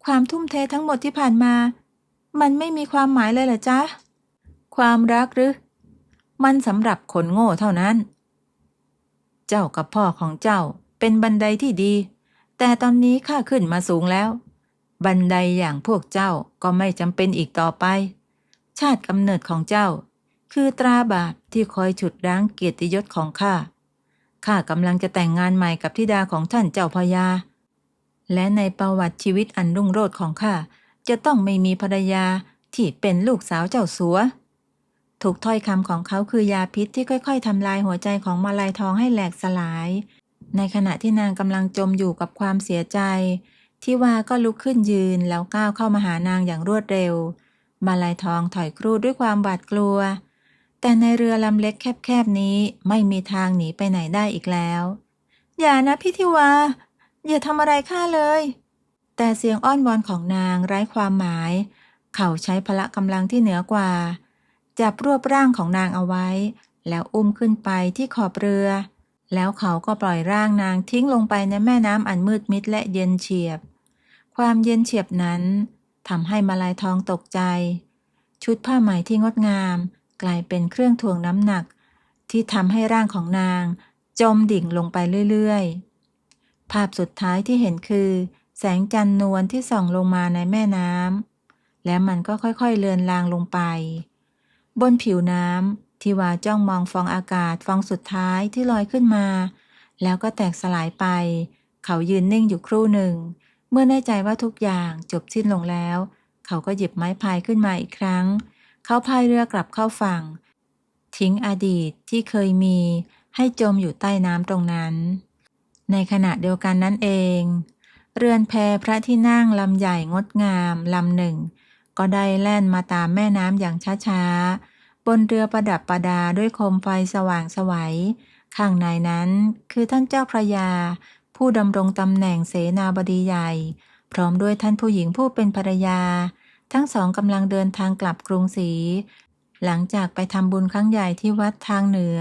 ความทุ่มเททั้งหมดที่ผ่านมามันไม่มีความหมายเลยเหรอจ๊ะความรักหรือมันสำหรับคนโง่เท่านั้นเจ้ากับพ่อของเจ้าเป็นบันไดที่ดีแต่ตอนนี้ข้าขึ้นมาสูงแล้วบันไดอย่างพวกเจ้าก็ไม่จำเป็นอีกต่อไปชาติกำเนิดของเจ้าคือตราบาปที่คอยฉุดรั้งเกียรติยศของข้า ข้ากำลังจะแต่งงานใหม่กับธิดาของท่านเจ้าพญาและในประวัติชีวิตอันรุ่งโรจน์ของข้าจะต้องไม่มีภรรยาที่เป็นลูกสาวเจ้าสัวถูกถ้อยคำของเขาคือยาพิษที่ค่อยๆทำลายหัวใจของมาลัยทองให้แหลกสลายในขณะที่นางกำลังจมอยู่กับความเสียใจทิวาก็ลุกขึ้นยืนแล้วก้าวเข้ามาหานางอย่างรวดเร็วมาลัยทองถอยครู่ด้วยความหวาดกลัวแต่ในเรือลำเล็กแคบๆนี้ไม่มีทางหนีไปไหนได้อีกแล้วอย่านะพี่ทิวาอย่าทำอะไรข้าเลยแต่เสียงอ้อนวอนของนางไร้ความหมายเขาใช้พละกำลังที่เหนือกว่าจับรวบร่างของนางเอาไว้แล้วอุ้มขึ้นไปที่ขอบเรือแล้วเขาก็ปล่อยร่างนางทิ้งลงไปในแม่น้ำอันมืดมิดและเย็นเฉียบความเย็นเฉียบนั้นทำให้มาลัยทองตกใจชุดผ้าไหมที่งดงามกลายเป็นเครื่องถ่วงน้ำหนักที่ทำให้ร่างของนางจมดิ่งลงไปเรื่อยๆภาพสุดท้ายที่เห็นคือแสงจันทร์นวลที่ส่องลงมาในแม่น้ำและมันก็ค่อยๆเลือนลางลงไปบนผิวน้ำทิวาจ้องมองฟองอากาศฟองสุดท้ายที่ลอยขึ้นมาแล้วก็แตกสลายไปเขายืนนิ่งอยู่ครู่หนึ่งเมื่อแน่ใจว่าทุกอย่างจบสิ้นลงแล้วเขาก็หยิบไม้พายขึ้นมาอีกครั้งเขาพายเรือกลับเข้าฝั่งทิ้งอดีตที่เคยมีให้จมอยู่ใต้น้ำตรงนั้นในขณะเดียวกันนั่นเองเรือนแพพระที่นั่งลำใหญ่งดงามลำหนึ่งก็ได้แล่นมาตามแม่น้ำอย่างช้าๆบนเรือประดับประดาด้วยโคมไฟสว่างไสวข้างในนั้นคือท่านเจ้าพระยาผู้ดำรงตำแหน่งเสนาบดีใหญ่พร้อมด้วยท่านผู้หญิงผู้เป็นภรรยาทั้งสองกำลังเดินทางกลับกรุงศรีหลังจากไปทำบุญครั้งใหญ่ที่วัดทางเหนือ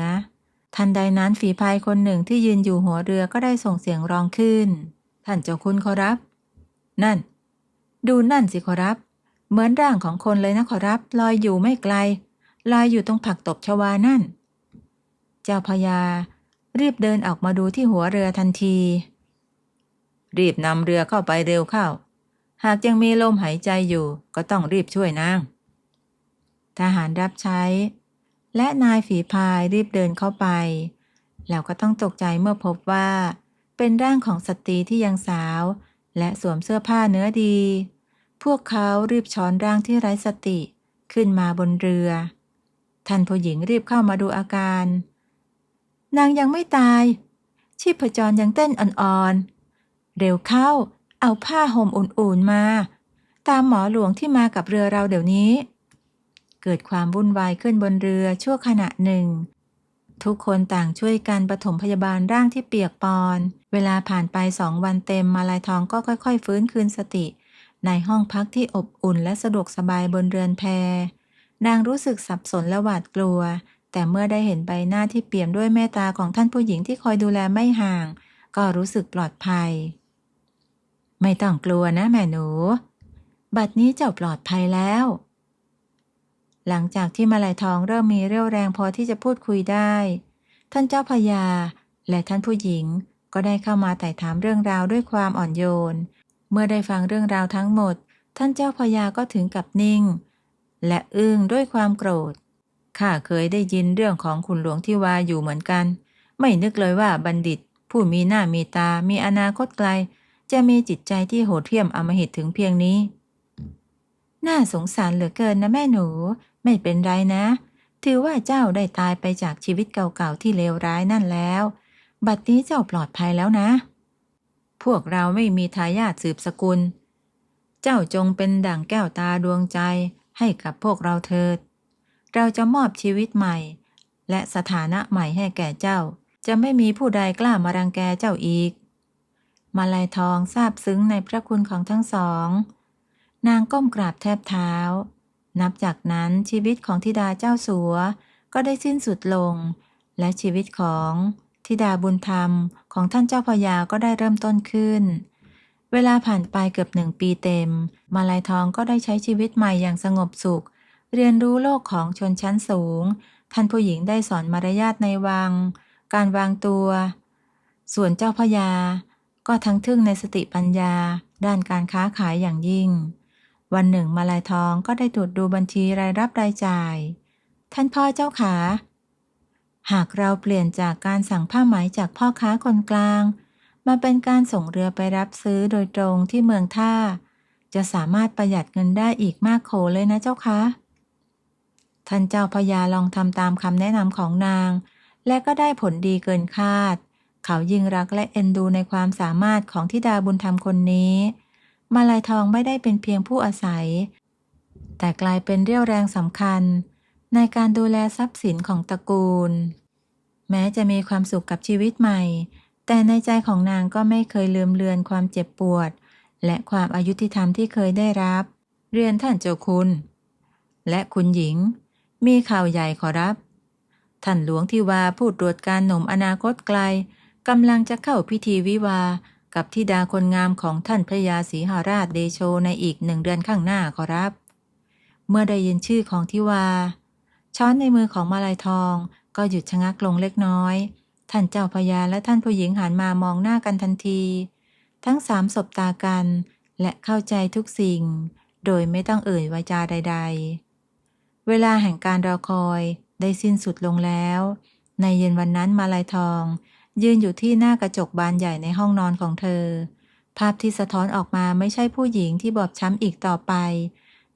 ทันใดนั้นฝีพายคนหนึ่งที่ยืนอยู่หัวเรือก็ได้ส่งเสียงร้องขึ้นท่านเจ้าคุณขอรับนั่นดูนั่นสิขอรับเหมือนร่างของคนเลยนะขอรับลอยอยู่ไม่ไกลลอยอยู่ตรงผักตบชวานั่นเจ้าพญารีบเดินออกมาดูที่หัวเรือทันทีรีบนำเรือเข้าไปเร็วเข้าหากยังมีลมหายใจอยู่ก็ต้องรีบช่วยนางทหารรับใช้และนายฝีพายรีบเดินเข้าไปแล้วก็ต้องตกใจเมื่อพบว่าเป็นร่างของสตรีที่ยังสาวและสวมเสื้อผ้าเนื้อดีพวกเขารีบช้อนร่างที่ไร้สติขึ้นมาบนเรือท่านผู้หญิงรีบเข้ามาดูอาการนางยังไม่ตายชีพจรยังเต้นอ่อนๆเร็วเข้าเอาผ้าห่มอุ่นๆมาตามหมอหลวงที่มากับเรือเราเดี๋ยวนี้เกิดความวุ่นวายขึ้นบนเรือชั่วขณะหนึ่งทุกคนต่างช่วยกันปฐมพยาบาลร่างที่เปียกปอนเวลาผ่านไป2 วันเต็มมาลัยทองก็ค่อยๆฟื้นคืนสติในห้องพักที่อบอุ่นและสะดวกสบายบนเรือนแพนางรู้สึกสับสนและหวาดกลัวแต่เมื่อได้เห็นใบหน้าที่เปี่ยมด้วยเมตตาของท่านผู้หญิงที่คอยดูแลไม่ห่างก็รู้สึกปลอดภัยไม่ต้องกลัวนะแม่หนูบัดนี้เจ้าปลอดภัยแล้วหลังจากที่มาลัยทองเริ่มมีเรี่ยวแรงพอที่จะพูดคุยได้ท่านเจ้าพญาและท่านผู้หญิงก็ได้เข้ามาไต่ถามเรื่องราวด้วยความอ่อนโยนเมื่อได้ฟังเรื่องราวทั้งหมดท่านเจ้าพญาก็ถึงกับนิ่งและอึ้งด้วยความโกรธข้าเคยได้ยินเรื่องของขุนหลวงทิวาอยู่เหมือนกันไม่นึกเลยว่าบัณฑิตผู้มีหน้ามีตามีอนาคตไกลจะมีจิตใจที่โหดเหี้ยมอำมหิตถึงเพียงนี้น่าสงสารเหลือเกินนะแม่หนูไม่เป็นไรนะถือว่าเจ้าได้ตายไปจากชีวิตเก่าๆที่เลวร้ายนั่นแล้วบัดนี้เจ้าปลอดภัยแล้วนะพวกเราไม่มีทายาทสืบสกุลเจ้าจงเป็นดั่งแก้วตาดวงใจให้กับพวกเราเถิดเราจะมอบชีวิตใหม่และสถานะใหม่ให้แก่เจ้าจะไม่มีผู้ใดกล้ามารังแกเจ้าอีกมาลัยทองซาบซึ้งในพระคุณของทั้งสองนางก้มกราบแทบเท้านับจากนั้นชีวิตของธิดาเจ้าสัวก็ได้สิ้นสุดลงและชีวิตของธิดาบุญธรรมของท่านเจ้าพญาก็ได้เริ่มต้นขึ้นเวลาผ่านไปเกือบ1 ปีเต็มมาลัยทองก็ได้ใช้ชีวิตใหม่อย่างสงบสุขเรียนรู้โลกของชนชั้นสูงท่านผู้หญิงได้สอนมารยาทในวังการวางตัวส่วนเจ้าพญาก็ทั้งทึ่งในสติปัญญาด้านการค้าขายอย่างยิ่งวันหนึ่งมาลัยทองก็ได้ตรวจดูบัญชีรายรับรายจ่ายท่านพ่อเจ้าขา หากเราเปลี่ยนจากการสั่งผ้าไหมจากพ่อค้าคนกลางมาเป็นการส่งเรือไปรับซื้อโดยตรงที่เมืองท่าจะสามารถประหยัดเงินได้อีกมากโขเลยนะเจ้าคะท่านเจ้าพญาลองทำตามคำแนะนำของนางและก็ได้ผลดีเกินคาดเขายิ่งรักและเอ็นดูในความสามารถของธิดาบุญธรรมคนนี้มาลัยทองไม่ได้เป็นเพียงผู้อาศัยแต่กลายเป็นเรี่ยวแรงสำคัญในการดูแลทรัพย์สินของตระกูลแม้จะมีความสุขกับชีวิตใหม่แต่ในใจของนางก็ไม่เคยลืมเลือนความเจ็บปวดและความอายุติธรรมที่เคยได้รับเรียนท่านเจ้าคุณและคุณหญิงมีข่าวใหญ่ขอรับท่านหลวงทิวาผู้ตรวจการหนุ่มอนาคตไกลกำลังจะเข้าพิธีวิวาห์กับธิดาคนงามของท่านพระยาศรีหราชเดโชในอีก1 เดือนข้างหน้าขอรับเมื่อได้ยินชื่อของทิวาช้อนในมือของมาลัยทองก็หยุดชะงักลงเล็กน้อยท่านเจ้าพญาและท่านผู้หญิงหันมามองหน้ากันทันทีทั้ง3สบตากันและเข้าใจทุกสิ่งโดยไม่ต้องเอ่ยวาจาใดๆเวลาแห่งการรอคอยได้สิ้นสุดลงแล้วในเย็นวันนั้นมาลัยทองยืนอยู่ที่หน้ากระจกบานใหญ่ในห้องนอนของเธอภาพที่สะท้อนออกมาไม่ใช่ผู้หญิงที่บอบช้ำอีกต่อไป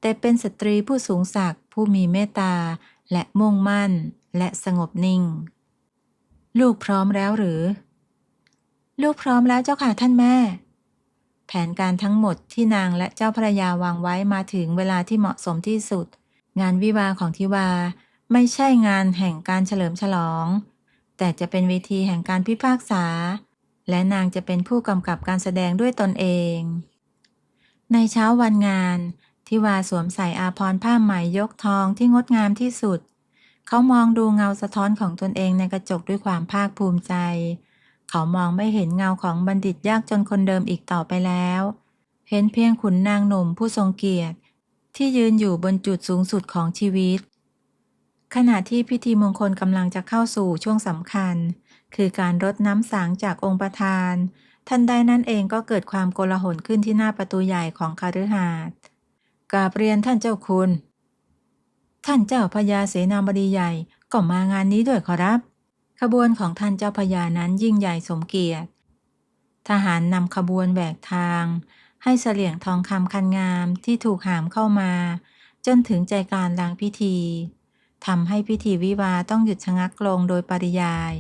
แต่เป็นสตรีผู้สูงศักดิ์ผู้มีเมตตาและมุ่งมั่นและสงบนิ่งลูกพร้อมแล้วหรือลูกพร้อมแล้วเจ้าค่ะท่านแม่แผนการทั้งหมดที่นางและเจ้าพระยาวางไว้มาถึงเวลาที่เหมาะสมที่สุดงานวิวาห์ของทิวาไม่ใช่งานแห่งการเฉลิมฉลองแต่จะเป็นเวทีแห่งการพิพากษาและนางจะเป็นผู้กำกับการแสดงด้วยตนเองในเช้าวันงานทิวาสวมใส่อาภรณ์ผ้าไหมยกทองที่งดงามที่สุดเขามองดูเงาสะท้อนของตนเองในกระจกด้วยความภาคภูมิใจเขามองไม่เห็นเงาของบัณฑิตยากจนคนเดิมอีกต่อไปแล้วเห็นเพียงขุนนางหนุ่มผู้ทรงเกียรติที่ยืนอยู่บนจุดสูงสุดของชีวิตขณะที่พิธีมงคลกำลังจะเข้าสู่ช่วงสำคัญคือการรดน้ำสังจากองค์ประธานทันใดนั้นเองก็เกิดความโกลาหลขึ้นที่หน้าประตูใหญ่ของคฤหาสน์กราบเรียนท่านเจ้าคุณท่านเจ้าพญาเสนาบดีใหญ่ก็มางานนี้ด้วยขอรับขบวนของท่านเจ้าพญานั้นยิ่งใหญ่สมเกียรติทหารนำขบวนแบกทางให้เสลี่ยงทองคำคันงามที่ถูกหามเข้ามาจนถึงใจกลางลานพิธีทำให้พิธีวิวาห์ต้องหยุดชะงักลงโดยปริยาย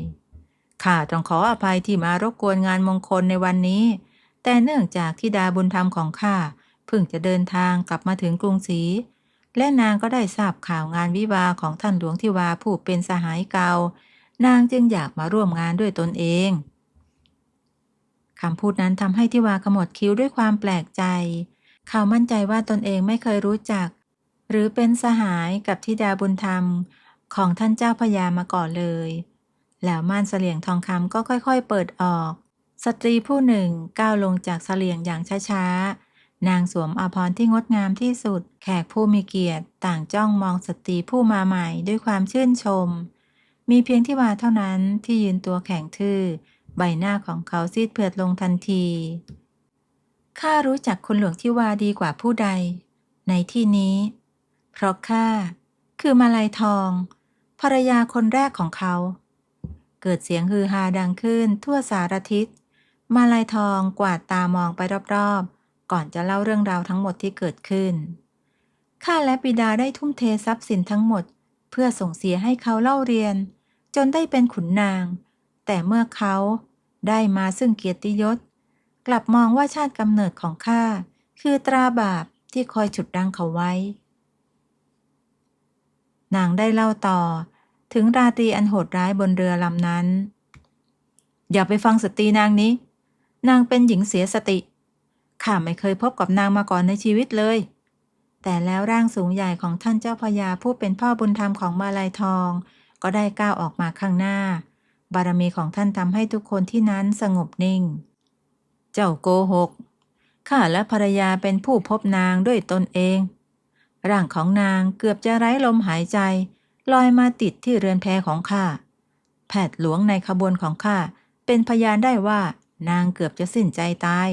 ข้าต้องขออภัยที่มารบกวนงานมงคลในวันนี้แต่เนื่องจากธิดาบุญธรรมของข้าเพิ่งจะเดินทางกลับมาถึงกรุงศรีและนางก็ได้ทราบข่าวงานวิวาห์ของท่านหลวงทิวาผู้เป็นสหายเก่านางจึงอยากมาร่วมงานด้วยตนเองคำพูดนั้นทำให้ทิวาขมวดคิ้วด้วยความแปลกใจเขามั่นใจว่าตนเองไม่เคยรู้จักหรือเป็นสหายกับธิดาบุญธรรมของท่านเจ้าพญามาก่อนเลยแล้วม่านเสลี่ยงทองคำก็ค่อยๆเปิดออกสตรีผู้หนึ่งก้าวลงจากเสลี่ยงอย่างช้าๆนางสวมอาภรณ์ที่งดงามที่สุดแขกผู้มีเกียรติต่างจ้องมองสตรีผู้มาใหม่ด้วยความชื่นชมมีเพียงทิวาเท่านั้นที่ยืนตัวแข็งทื่อใบหน้าของเขาซีดเผือดลงทันทีข้ารู้จักคุณหลวงทิวาดีกว่าผู้ใดในที่นี้เพราะข้าคือมาลัยทองภรรยาคนแรกของเขาเกิดเสียงฮือฮาดังขึ้นทั่วสารทิศมาลัยทองกวาดตามองไปรอบๆก่อนจะเล่าเรื่องราวทั้งหมดที่เกิดขึ้นข้าและบิดาได้ทุ่มเททรัพย์สินทั้งหมดเพื่อส่งเสียให้เขาเล่าเรียนจนได้เป็นขุนนางแต่เมื่อเขาได้มาซึ่งเกียรติยศกลับมองว่าชาติกำเนิดของข้าคือตราบาปที่คอยฉุดรั้งเขาไว้นางได้เล่าต่อถึงราตรีอันโหดร้ายบนเรือลำนั้นอย่าไปฟังสตรีนางนี้นางเป็นหญิงเสียสติข้าไม่เคยพบกับนางมาก่อนในชีวิตเลยแต่แล้วร่างสูงใหญ่ของท่านเจ้าพญาผู้เป็นพ่อบุญธรรมของมาลัยทองก็ได้ก้าวออกมาข้างหน้าบารมีของท่านทำให้ทุกคนที่นั้นสงบนิ่งเจ้าโกหกข้าและภรรยาเป็นผู้พบนางด้วยตนเองร่างของนางเกือบจะไร้ลมหายใจลอยมาติดที่เรือนแพของข้าแพทย์หลวงในขบวนของข้าเป็นพยานได้ว่านางเกือบจะสิ้นใจตาย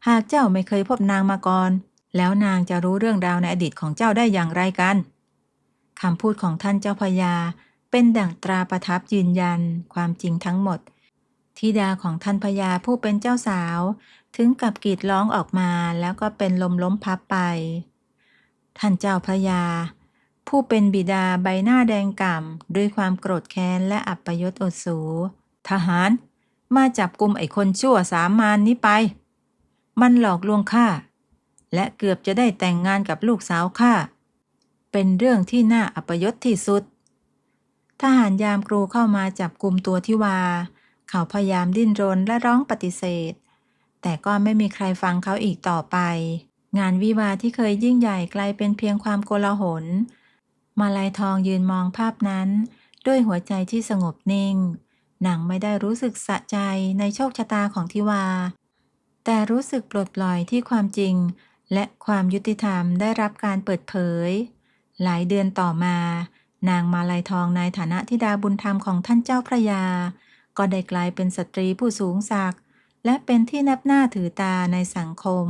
หากเจ้าไม่เคยพบนางมาก่อนแล้วนางจะรู้เรื่องราวในอดีตของเจ้าได้อย่างไรกันคำพูดของท่านเจ้าพญา เป็นดั่งตราประทับยืนยันความจริงทั้งหมดธิดาของท่านพญาผู้เป็นเจ้าสาวถึงกับกรีดร้องออกมาแล้วก็เป็นลมล้มพับไปท่านเจ้าพระยาผู้เป็นบิดาใบหน้าแดงก่ำด้วยความโกรธแค้นและอัปยศอดสูทหารมาจับกุมไอ้คนชั่วสามานนี้ไปมันหลอกลวงข้าและเกือบจะได้แต่งงานกับลูกสาวข้าเป็นเรื่องที่น่าอัปยศที่สุดทหารยามกรูเข้ามาจับกุมตัวทิวาเขาพยายามดิ้นรนและร้องปฏิเสธแต่ก็ไม่มีใครฟังเขาอีกต่อไปงานวิวาห์ที่เคยยิ่งใหญ่กลายเป็นเพียงความโกลาหลมาลัยทองยืนมองภาพนั้นด้วยหัวใจที่สงบนิ่งนางไม่ได้รู้สึกสะใจในโชคชะตาของทิวาแต่รู้สึกปลดปล่อยที่ความจริงและความยุติธรรมได้รับการเปิดเผยหลายเดือนต่อมานางมาลัยทองในฐานะธิดาบุญธรรมของท่านเจ้าพระยาก็ได้กลายเป็นสตรีผู้สูงศักดิ์และเป็นที่นับหน้าถือตาในสังคม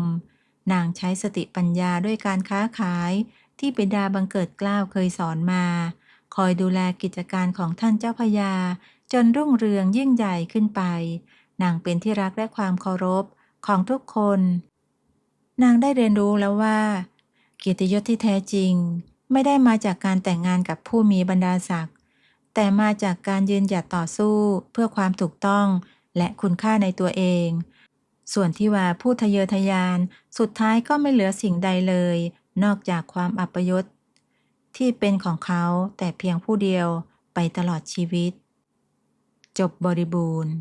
นางใช้สติปัญญาด้วยการค้าขายที่บิดาบังเกิดเกล้าเคยสอนมาคอยดูแลกิจการของท่านเจ้าพระยาจนรุ่งเรืองยิ่งใหญ่ขึ้นไปนางเป็นที่รักและความเคารพของทุกคนนางได้เรียนรู้แล้วว่าเกียรติยศที่แท้จริงไม่ได้มาจากการแต่งงานกับผู้มีบรรดาศักดิ์แต่มาจากการยืนหยัดต่อสู้เพื่อความถูกต้องและคุณค่าในตัวเองส่วนที่ว่าผู้ทะเยอทะยานสุดท้ายก็ไม่เหลือสิ่งใดเลยนอกจากความอัปยศที่เป็นของเขาแต่เพียงผู้เดียวไปตลอดชีวิตจบบริบูรณ์